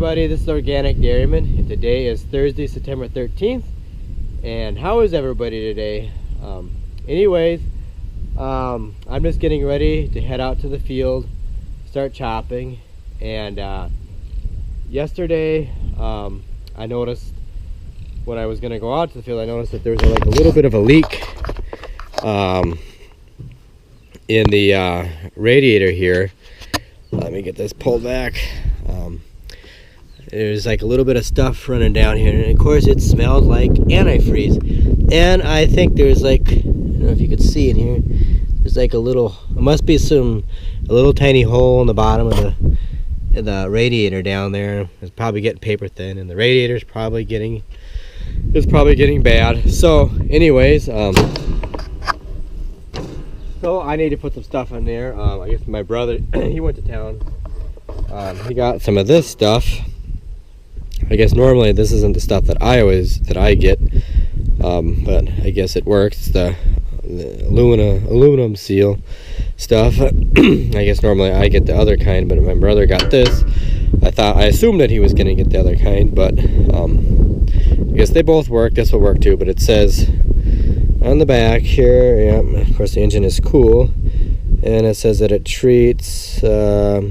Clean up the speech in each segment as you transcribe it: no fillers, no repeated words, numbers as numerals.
everybody, this is Organic Dairyman, and today is Thursday, September 13th. And how is everybody today? Anyways, I'm just getting ready to head out to the field, start chopping. And yesterday, I noticed when I was going to go out to the field, I noticed that there was like a little bit of a leak in the radiator here. Let me get this pulled back. There's like a little bit of stuff running down here, and of course it smells like antifreeze. And I think there's like, I don't know if you can see in here, there's like a little, it must be a little tiny hole in the bottom of the radiator down there. It's probably getting paper thin, and the radiator's probably getting bad. So anyways, so I need to put some stuff in there. I guess my brother, he went to town. He got some of this stuff. I guess normally this isn't the stuff that I get, but I guess it works. It's the aluminum seal stuff. I guess normally I get the other kind, but my brother got this. I assumed that he was gonna get the other kind, but I guess they both work. This will work too, but it says on the back here, yeah, of course the engine is cool, and it says that it treats, yeah,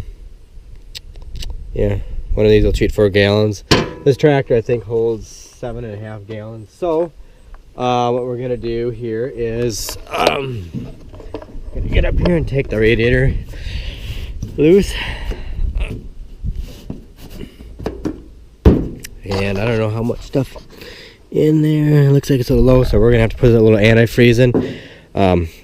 one of these will treat 4 gallons. This tractor I think holds 7.5 gallons. So what we're gonna do here is gonna get up here and take the radiator loose. And I don't know how much stuff in there. It looks like it's a little low, so we're gonna have to put a little antifreeze in.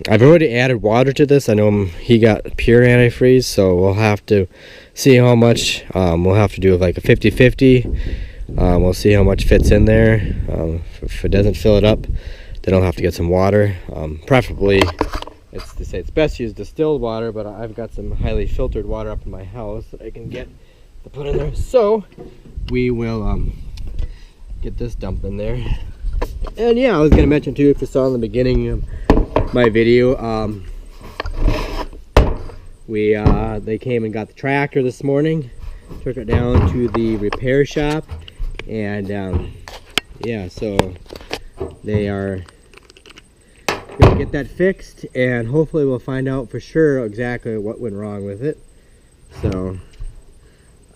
I've already added water to this. I know he got pure antifreeze, so we'll have to see how much. We'll have to do like a 50-50. We'll see how much fits in there. If it doesn't fill it up, then I'll have to get some water. Preferably, it's best to use distilled water, but I've got some highly filtered water up in my house that I can get to put in there. So we will get this dumped in there. And yeah, I was gonna mention too, if you saw in the beginning of my video, they came and got the tractor this morning, took it down to the repair shop, and yeah, so they are gonna get that fixed, and hopefully we'll find out for sure exactly what went wrong with it. So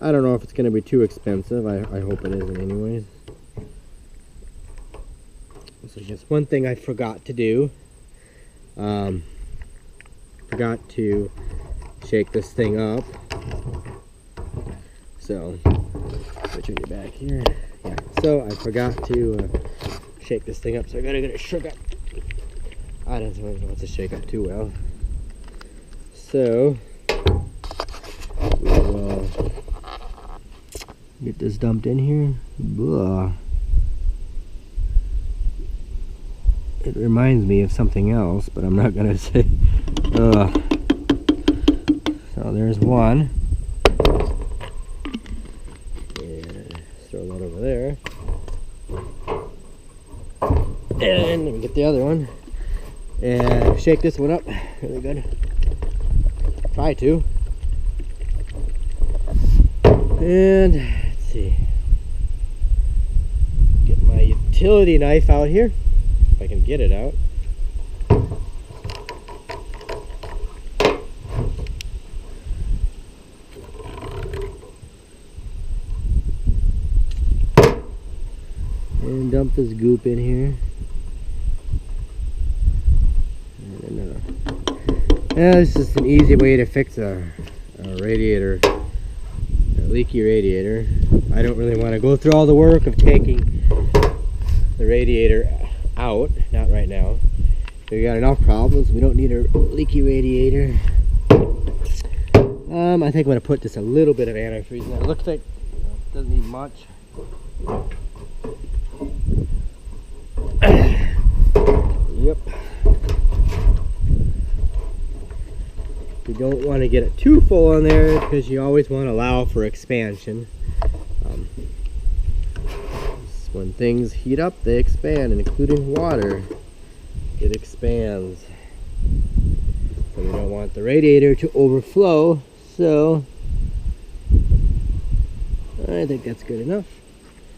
I don't know if it's gonna be too expensive. I hope it isn't anyways. So just one thing I forgot to do. Forgot to shake this thing up. So put your back here. Yeah. So I forgot to shake this thing up. So I gotta get it shook up. I don't know what to shake up too well. So we will get this dumped in here. Blah. It reminds me of something else, but I'm not gonna say. So there's one. And throw that over there. And let me get the other one. And shake this one up really good. Try to. And let's see. Get my utility knife out here. If I can get it out. And dump this goop in here. Yeah, this is just an easy way to fix a radiator, a leaky radiator. I don't really want to go through all the work of taking the radiator out, not right now. We got enough problems. We don't need a leaky radiator. I think I'm gonna put just a little bit of antifreeze in there. It looks like it doesn't need much. Yep. You don't want to get it too full on there because you always want to allow for expansion. When things heat up, they expand, and including water, it expands. So we don't want the radiator to overflow. So I think that's good enough.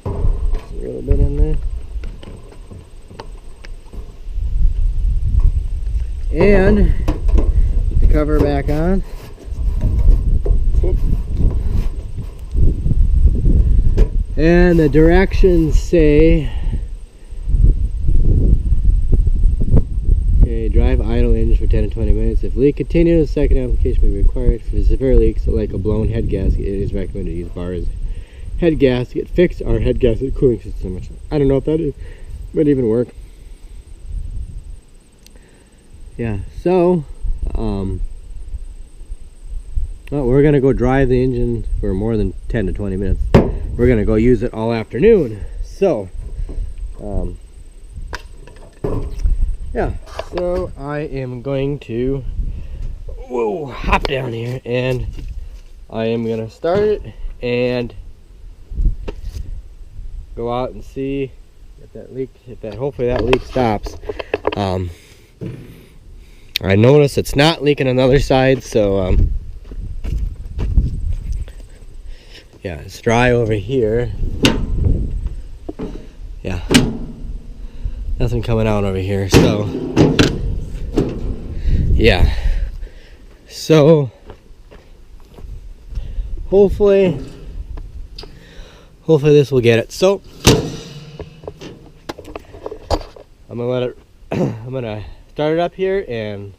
Just a little bit in there. And put the cover back on. And the directions say, okay, drive idle engine for 10 to 20 minutes. If leak continues, second application may be required. For severe leaks like a blown head gasket, it is recommended to use bars head gasket fix our head gasket cooling system. Which I don't know if that would even work. Yeah, so well, we're gonna go drive the engine for more than 10 to 20 minutes. We're gonna go use it all afternoon. So yeah, so I am going to hop down here, and I am gonna start it and go out and see if that leak, hopefully that leak stops. I notice it's not leaking on the other side, so yeah, it's dry over here. Yeah, nothing coming out over here, so yeah, so hopefully this will get it. So I'm gonna let it I'm gonna start it up here and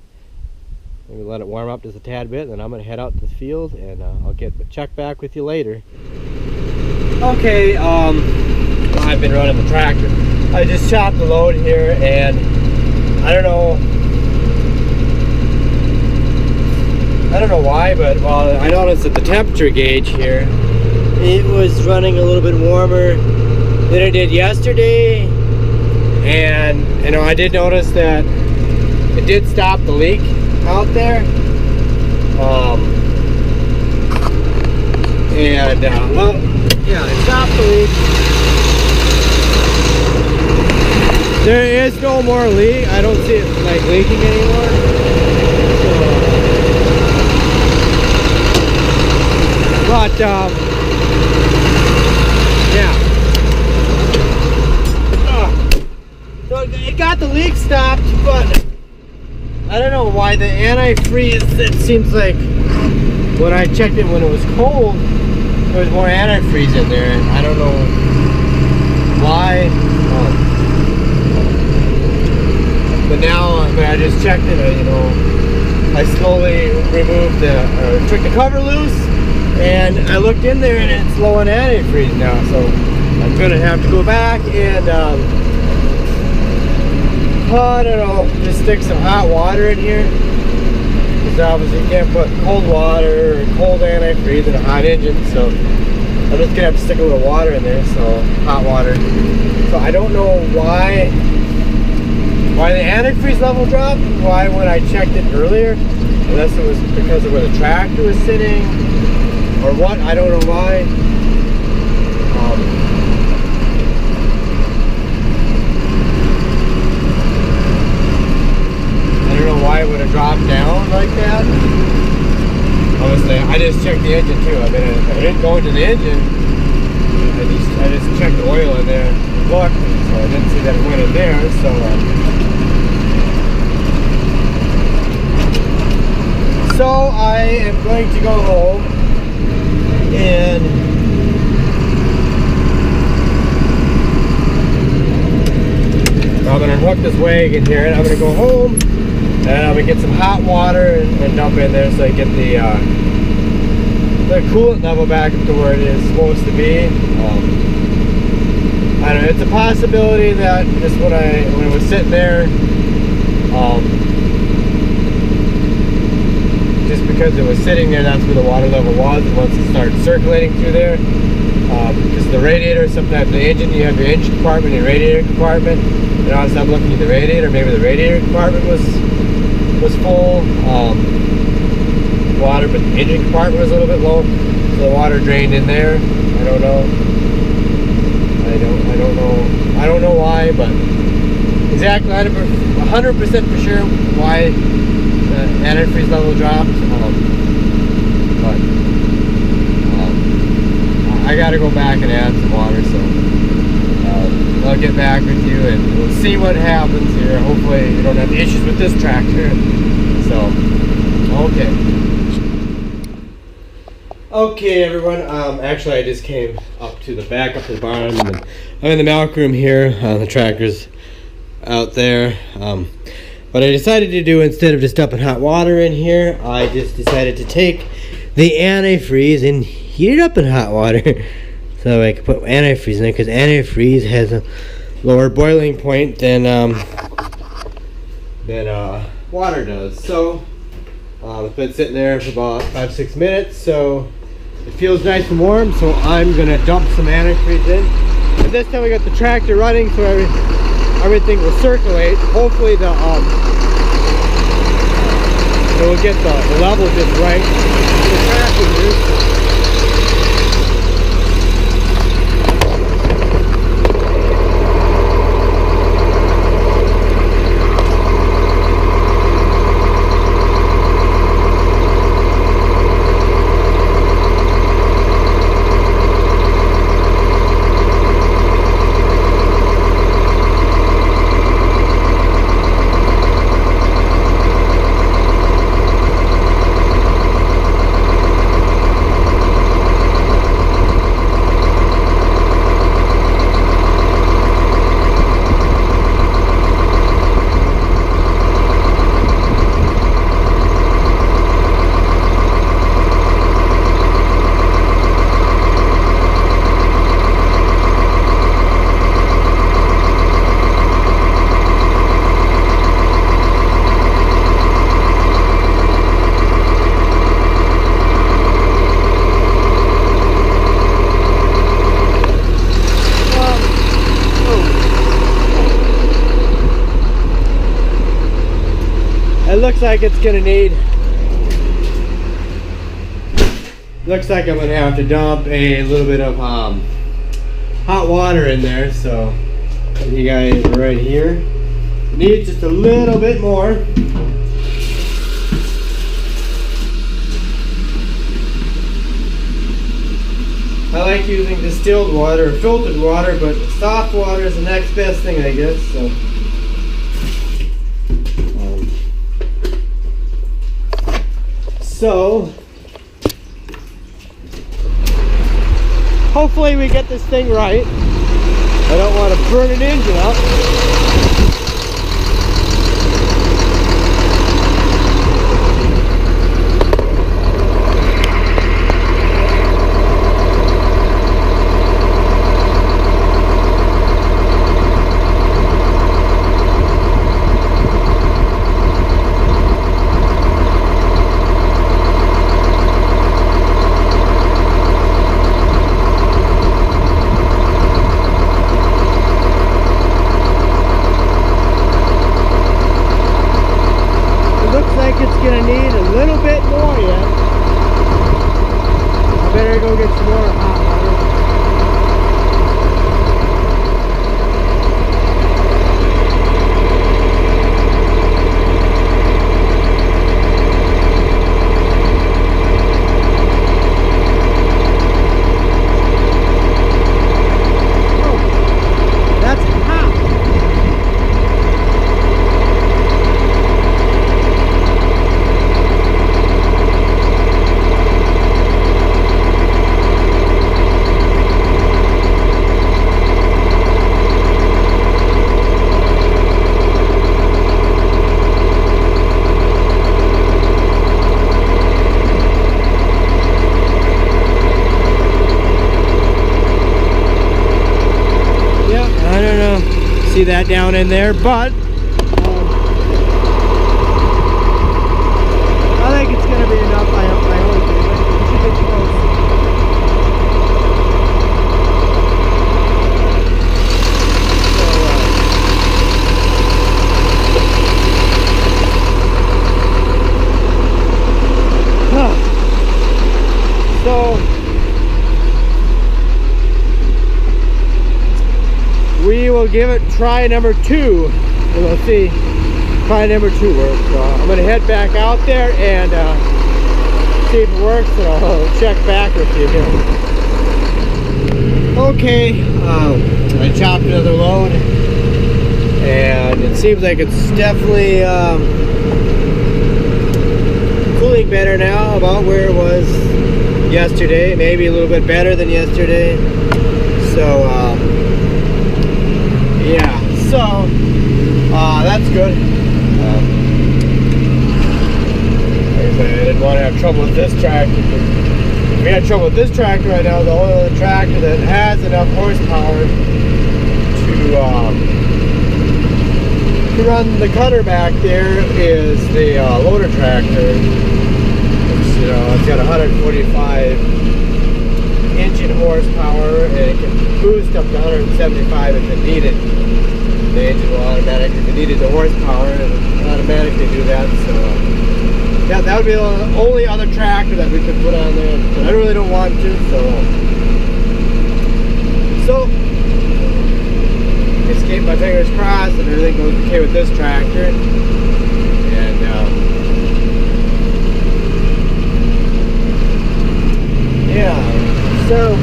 maybe let it warm up just a tad bit, and then I'm gonna head out to the field, and I'll check back with you later. Okay, I've been running the tractor. I just chopped the load here, and I don't know why, but well, I noticed that the temperature gauge here, it was running a little bit warmer than it did yesterday, and you know, I did notice that it did stop the leak out there, well, yeah, it stopped the leak. There is no more leak. I don't see it like leaking anymore. But yeah. So it got the leak stopped, but I don't know why the antifreeze, it seems like when I checked it when it was cold, there was more antifreeze in there. I don't know why. But now, when I just checked it, you know, I slowly removed took the cover loose, and I looked in there and it's low on antifreeze now. So I'm going to have to go back and I don't know, just stick some hot water in here, because obviously you can't put cold water or cold antifreeze in a hot engine, so I'm just gonna have to stick a little water in there, so hot water. So I don't know why the antifreeze level dropped, why when I checked it earlier, unless it was because of where the tractor was sitting or what, I don't know why. Why it would have dropped down like that. Obviously, I just checked the engine too. I mean, I didn't go into the engine. I just checked the oil in there and looked, so I didn't see that it went in there. So I am going to go home and I'm going to unhook this wagon here, and I'm going to go home. And I'm going to get some hot water and dump in there so I get the coolant level back up to where it is supposed to be. I don't know, it's a possibility that just when it was sitting there, just because it was sitting there, that's where the water level was. And once it started circulating through there, because the radiator, sometimes the engine, you have your engine compartment and your radiator compartment. And I was looking at the radiator, maybe the radiator compartment was full water, but the engine compartment was a little bit low, so the water drained in there. I don't know. I don't know why, but exactly 100% for sure why the antifreeze level dropped. But I gotta go back and add some water, so I'll get back with you and we'll see what happens here. Hopefully we don't have issues with this tractor. So, okay. Okay, everyone. Actually, I just came up to the back up to the barn. And I'm in the milk room here. The tractor's out there. What I decided to do, instead of just dumping hot water in here, I just decided to take the antifreeze and heat it up in hot water. So I could put antifreeze in it, because antifreeze has a lower boiling point than water does. So it's been sitting there for about 5-6 minutes, so it feels nice and warm. So I'm gonna dump some antifreeze in, and this time we got the tractor running, so everything will circulate. Hopefully it will get the level just right. The tractor looks like it's gonna need, looks like I'm gonna have to dump a little bit of hot water in there. So you guys right here need just a little bit more. I like using distilled water or filtered water, but soft water is the next best thing, I guess. So hopefully we get this thing right. I don't want to burn an engine up. Gonna need a little bit more yet. I better go get some more hot water. Oh, that's hot. See that down in there, but I think it's going to be enough. I hope it should be close. So we will give it try number 2, and we'll see try number 2 works. So I'm going to head back out there and see if it works, and I'll check back with you here. Okay, I chopped another load, and it seems like it's definitely cooling better now, about where it was yesterday, maybe a little bit better than yesterday. So yeah, so that's good. Like I said, I didn't want to have trouble with this tractor. If we had trouble with this tractor right now, the only other tractor that has enough horsepower to run the cutter back there is the loader tractor. Which, you know, it's got 145 engine horsepower, and it can boost up to 175 if it needed. The engine will automatically, if it needed the horsepower, it would automatically do that. So yeah, that would be the only other tractor that we could put on there, but I really don't want to. So just keep my fingers crossed and everything goes okay with this tractor. And yeah, so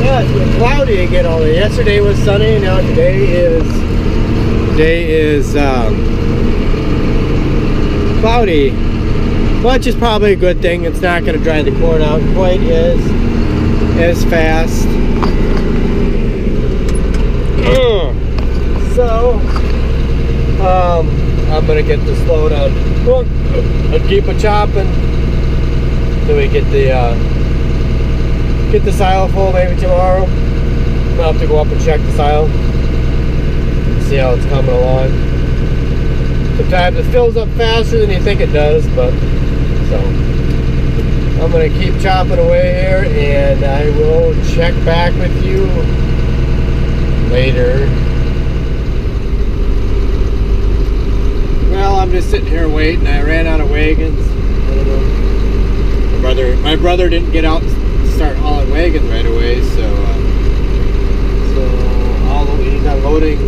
yeah, it's been cloudy again all day. Yesterday was sunny. Now today is cloudy, which is probably a good thing. It's not going to dry the corn out quite as fast. So I'm going to get this load on and keep it chopping till we get the silo full. Maybe tomorrow I'll have to go up and check the silo, see how it's coming along. Sometimes it fills up faster than you think it does, but so I'm going to keep chopping away here, and I will check back with you later. Well, I'm just sitting here waiting. I ran out of wagons. I don't know. My brother didn't get out to start hauling wagons right away, so he's not loading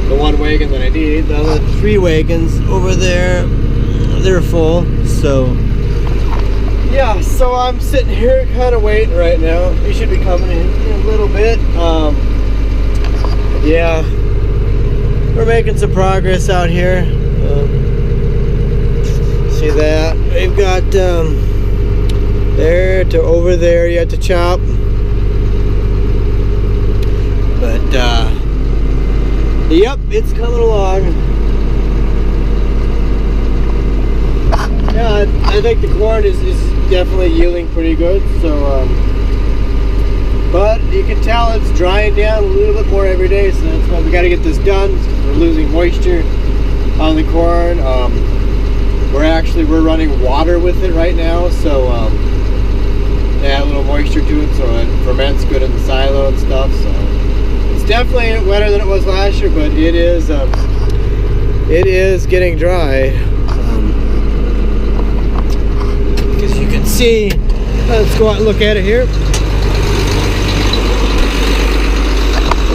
the one wagon that I need. The other 3 wagons over there, they're full. So yeah, so I'm sitting here kind of waiting right now. He should be coming in a little bit. Yeah, we're making some progress out here. See that? We've got there to over there yet to chop. But yep, it's coming along. Yeah, I think the corn is definitely yielding pretty good. So, but you can tell it's drying down a little bit more every day. So that's why we got to get this done. We're losing moisture on the corn. We're running water with it right now. So add a little moisture to it, so it ferments good in the silo and stuff. So it's definitely wetter than it was last year, but it is getting dry. As you can see, let's go out and look at it here.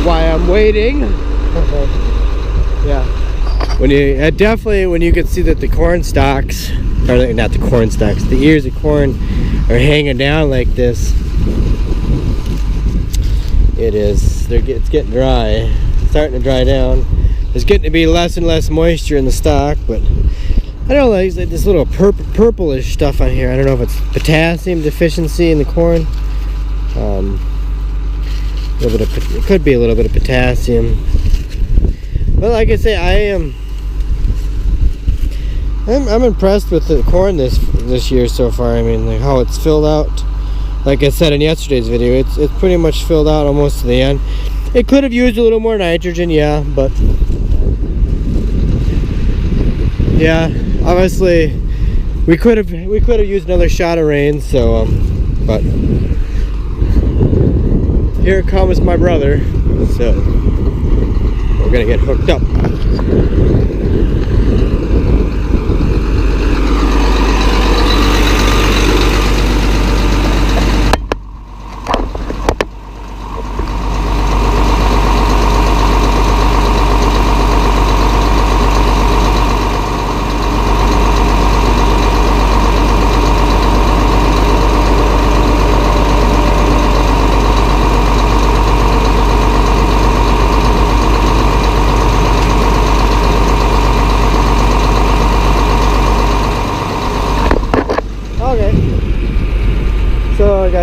Why I'm waiting. Yeah, when you can see that the corn stalks, or not the corn stalks, the ears of corn are hanging down like this. It's getting dry. It's starting to dry down. There's getting to be less and less moisture in the stalk, but I don't know, like this little purplish stuff on here. I don't know if it's potassium deficiency in the corn. It could be a little bit of potassium. But like I say, I'm impressed with the corn this year so far. I mean, like how it's filled out. Like I said in yesterday's video, it's pretty much filled out almost to the end. It could have used a little more nitrogen, yeah, but yeah, obviously we could have used another shot of rain. So, but here comes my brother. So we're gonna get hooked up.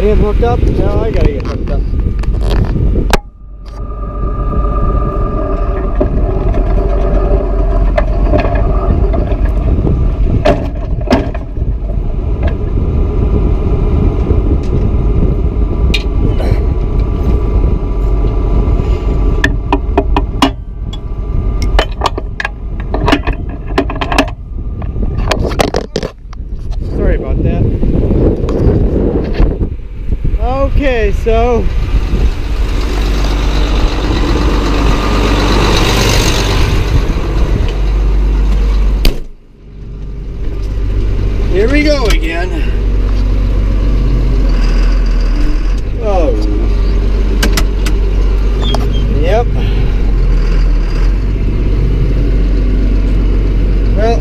got him hooked up. Now I gotta get hooked up. Sorry about that. Okay, so here we go again. Oh, yep. Well,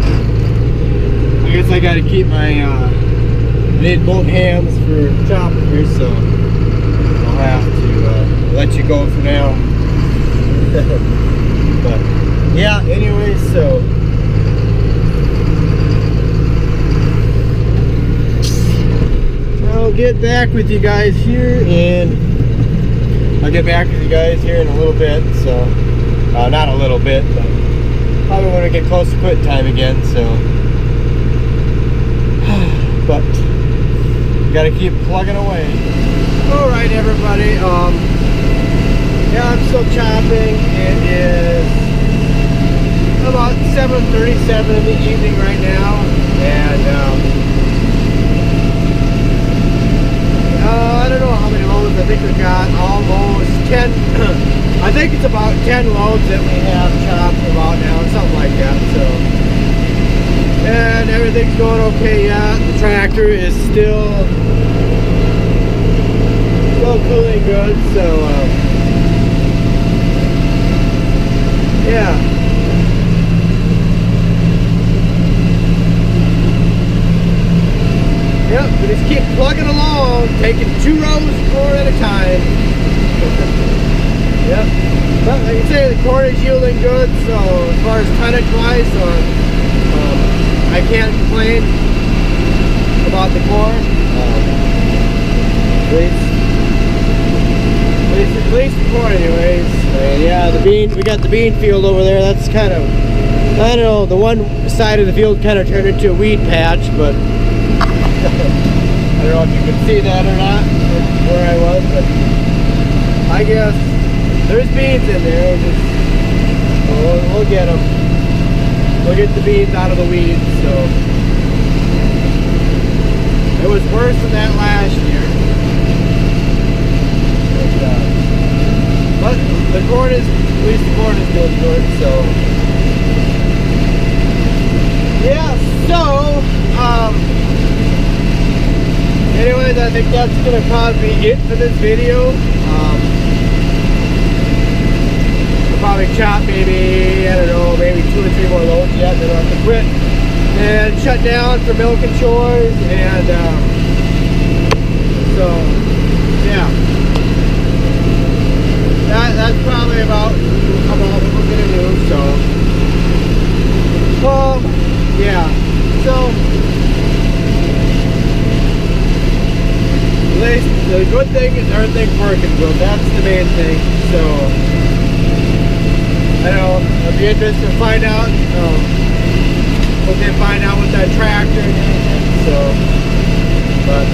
I guess I gotta keep my I need both hands for chopping here, so I'll have to let you go for now. But yeah, anyway, so I'll get back with you guys here, and I'll get back with you guys here in a little bit. So not a little bit, but probably when we get close to quit time again. So but gotta keep plugging away. All right, everybody. Yeah, I'm still chopping. It is about 7:37 in the evening right now, and I don't know how many loads. I think we've got almost 10. I think it's about 10 loads that we have chopped about now, something like that. So, and everything's going okay yet. The tractor is still cooling good. So, yeah. Yep, we just keep plugging along, taking 2 rows of corn at a time. Yep. But like I say, the corn is yielding good, so as far as tonnage wise, I can't complain about the corn. At least the corn anyways. And yeah, the bean, we got the bean field over there. That's kind of, I don't know, the one side of the field kind of turned into a weed patch, but I don't know if you can see that or not, where I was, but I guess there's beans in there. We'll get them. We'll get the beans out of the weeds. So it was worse than that last year. But the corn is, at least the corn is doing good. So yeah. So anyways, I think that's gonna probably be it for this video. We'll probably chop maybe, I don't know, maybe 2 or 3 more loads yet, then I'll have to quit and shut down for milk and chores, and so yeah, that's probably about what we're gonna do. So yeah, so at least the good thing is everything's working good. That's the main thing. So I know I'll be interested to find out what they find out with that tractor and everything. So, but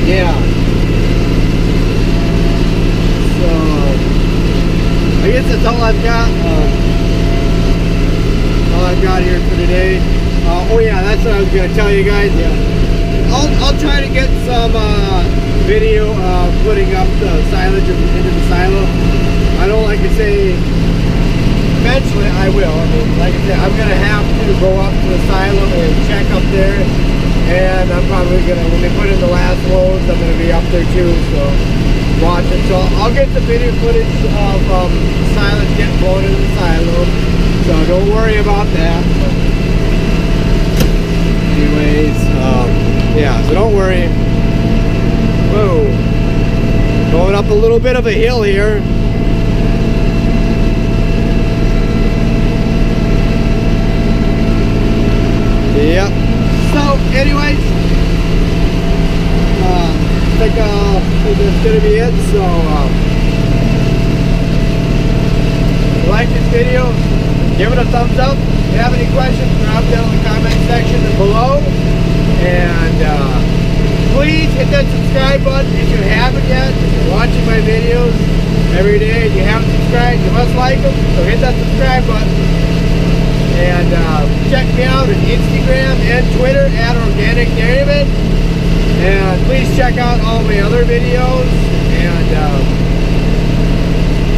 yeah. So I guess that's all I've got. All I've got here for today. Oh yeah, that's what I was gonna tell you guys. Yeah. I'll try to get some video of putting up the silage into the silo. I don't like to say, eventually I will. I mean, like I said, I'm going to have to go up to the silo and check up there. And I'm probably going to, when they put in the last loads, I'm going to be up there too. So watch it. So I'll get the video footage of silage getting blown into the silo. So don't worry about that. But anyways, yeah, so don't worry. Whoa. Going up a little bit of a hill here. Yep. So, anyways, like that's gonna be it. So like this video, give it a thumbs up. If you have any questions, drop down in the comment section below. And please hit that subscribe button if you haven't yet. If you're watching my videos every day and you haven't subscribed, you must like them. So hit that subscribe button. And check me out on Instagram and Twitter at Organic Dairyman. And please check out all my other videos. And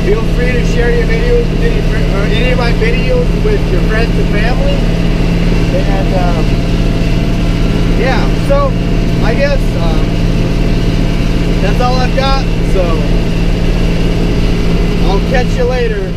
feel free to share your videos with any of my videos with your friends and family. And yeah, so I guess that's all I've got. So I'll catch you later.